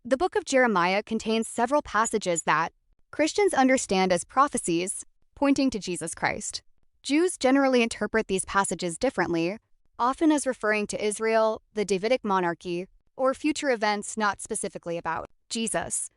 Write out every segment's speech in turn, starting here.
The book of Jeremiah contains several passages that Christians understand as prophecies pointing to Jesus Christ. Jews generally interpret these passages differently, often as referring to Israel, the Davidic monarchy, or future events not specifically about Jesus.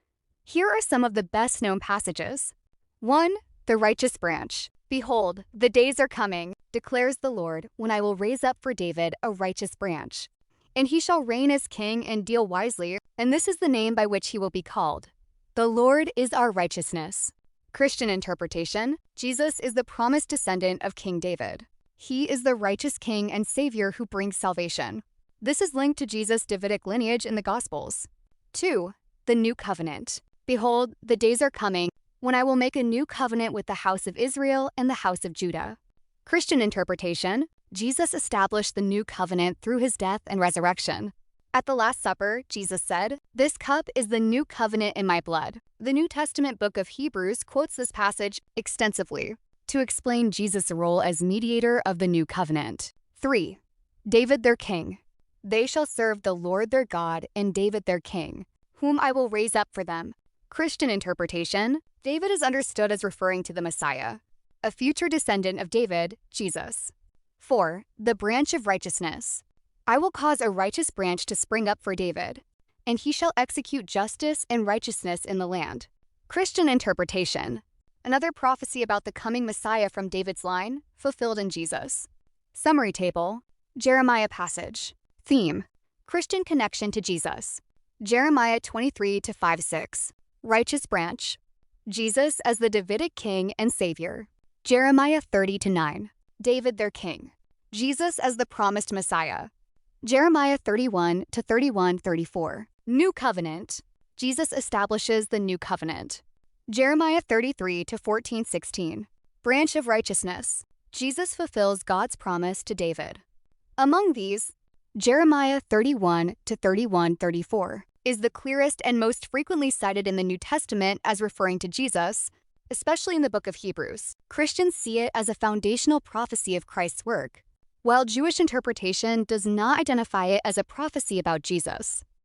Here are some of the best-known passages. 1. The righteous branch. Behold, the days are coming, declares the Lord, when I will raise up for David a righteous branch. And he shall reign as king and deal wisely, and this is the name by which he will be called. The Lord is our righteousness. Christian interpretation: Jesus is the promised descendant of King David. He is the righteous king and savior who brings salvation. This is linked to Jesus' Davidic lineage in the Gospels. 2. The new covenant. Behold, the days are coming, when I will make a new covenant with the house of Israel and the house of Judah. Christian interpretation: Jesus established the new covenant through his death and resurrection. At the Last Supper, Jesus said, "This cup is the new covenant in my blood." The New Testament book of Hebrews quotes this passage extensively to explain Jesus' role as mediator of the new covenant. 3. David their king. They shall serve the Lord their God and David their king, whom I will raise up for them. Christian interpretation: David is understood as referring to the Messiah, a future descendant of David, Jesus. 4. The branch of righteousness. I will cause a righteous branch to spring up for David, and he shall execute justice and righteousness in the land. Christian interpretation: another prophecy about the coming Messiah from David's line, fulfilled in Jesus. Summary table: Jeremiah passage. Theme: Christian connection to Jesus. Jeremiah 23-5-6. Righteous branch. Jesus as the Davidic king and savior. Jeremiah 30-9. David their king. Jesus as the promised Messiah. Jeremiah 31-31-34. New covenant. Jesus establishes the new covenant. Jeremiah 33-14-16. Branch of righteousness. Jesus fulfills God's promise to David. Among these, Jeremiah 31-31-34 is the clearest and most frequently cited in the New Testament as referring to Jesus, especially in the book of Hebrews. Christians see it as a foundational prophecy of Christ's work, while Jewish interpretation does not identify it as a prophecy about Jesus.